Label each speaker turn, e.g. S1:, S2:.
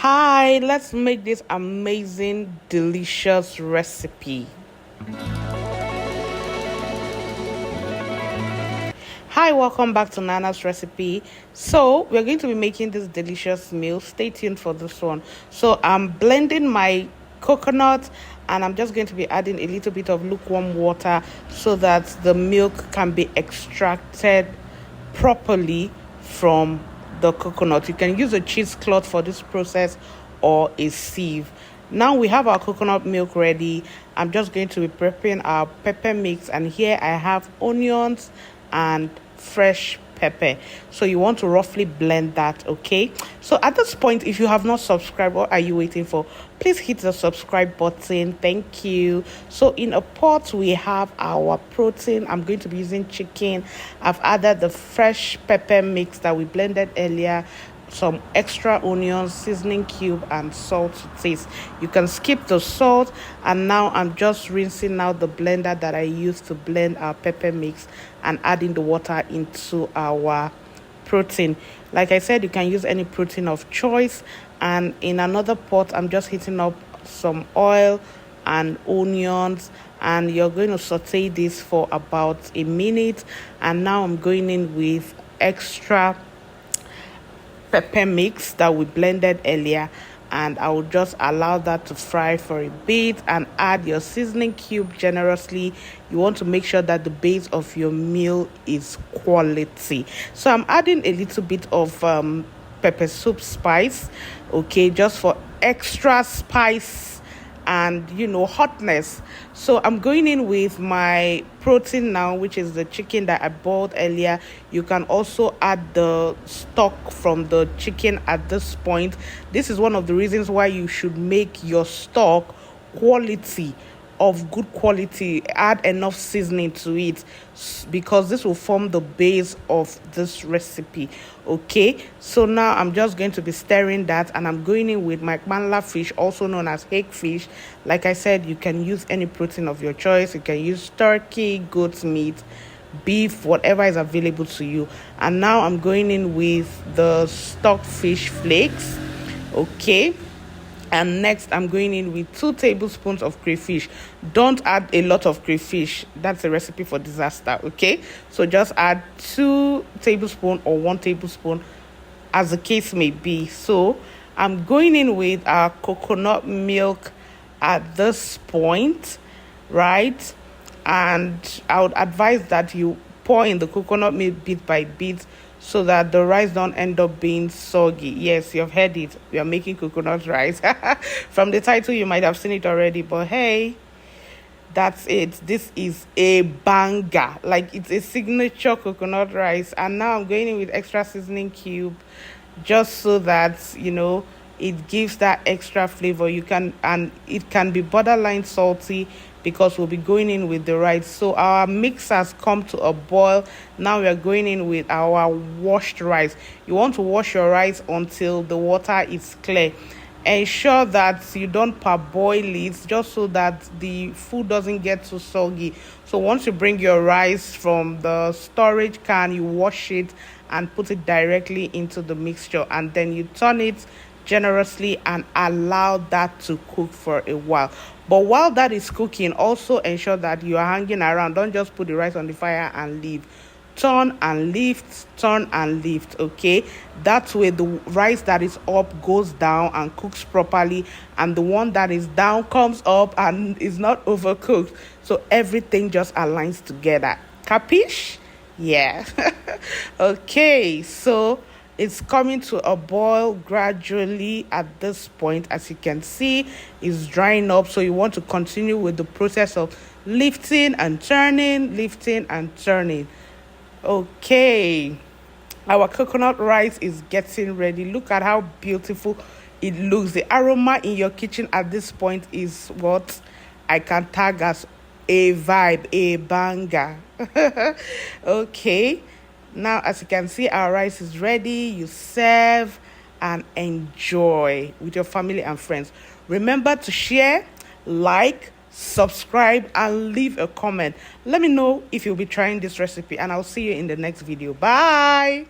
S1: Hi, let's make this amazing, delicious recipe. Hi, welcome back to Nana's recipe. So we're going to be making this delicious meal. Stay tuned for this one. So I'm blending my coconut and I'm just going to be adding a little bit of lukewarm water so that the milk can be extracted properly from the coconut. You can use a cheesecloth for this process or a sieve. Now we have our coconut milk ready. I'm just going to be preparing our pepper mix, and here I have onions and fresh pepper. So you want to roughly blend that, okay? So at this point, if you have not subscribed, what are you waiting for? Please hit the subscribe button. Thank you. So in a pot we have our protein. I'm going to be using chicken. I've added the fresh pepper mix that we blended earlier, some extra onions, seasoning cube, and salt to taste. You can skip the salt. And now I'm just rinsing out the blender that I used to blend our pepper mix and adding the water into our protein. Like I said, you can use any protein of choice. And in another pot, I'm just heating up some oil and onions, and you're going to saute this for about a minute. And now I'm going in with extra pepper mix that we blended earlier, and I will just allow that to fry for a bit and add your seasoning cube generously. You want to make sure that the base of your meal is quality. So I'm adding a little bit of pepper soup spice, okay, just for extra spice and hotness. So I'm going in with my protein now, which is the chicken that I boiled earlier. You can also add the stock from the chicken at this point. This is one of the reasons why you should make your stock good quality. Add enough seasoning to it because this will form the base of this recipe, okay? So now I'm just going to be stirring that, and I'm going in with my Kpanla fish, also known as Hake fish. Like I said, you can use any protein of your choice. You can use turkey, goat's meat, beef, whatever is available to you. And now I'm going in with the Stockfish flakes, okay? And next, I'm going in with 2 tablespoons of crayfish. Don't add a lot of crayfish. That's a recipe for disaster, okay? So just add 2 tablespoons or 1 tablespoon, as the case may be. So I'm going in with our coconut milk at this point, right? And I would advise that you pour in the coconut milk bit by bit so that the rice don't end up being soggy. Yes, you've heard it. We are making coconut rice. From the title, you might have seen it already, but hey, that's it. This is a banger. Like, it's a signature coconut rice. And now I'm going in with extra seasoning cube just so that, it gives that extra flavor. And it can be borderline salty because we'll be going in with the rice. So our mix has come to a boil. Now we are going in with our washed rice. You want to wash your rice until the water is clear. Ensure that you don't parboil it, just so that the food doesn't get too soggy. So once you bring your rice from the storage can, you wash it and put it directly into the mixture, and then you turn it generously and allow that to cook for a while. But while that is cooking, also ensure that you are hanging around. Don't just put the rice on the fire and leave. Turn and lift, okay? That way the rice that is up goes down and cooks properly, and the one that is down comes up and is not overcooked. So everything just aligns together. Capiche? Yeah. Okay, so it's coming to a boil gradually at this point. As you can see, it's drying up. So you want to continue with the process of lifting and turning. Okay, our coconut rice is getting ready. Look at how beautiful it looks. The aroma in your kitchen at this point is what I can tag as a vibe, a banger. Okay, now as you can see, our rice is ready. You serve and enjoy with your family and friends. Remember to share, like, subscribe, and leave a comment. Let me know if you'll be trying this recipe, and I'll see you in the next video. Bye.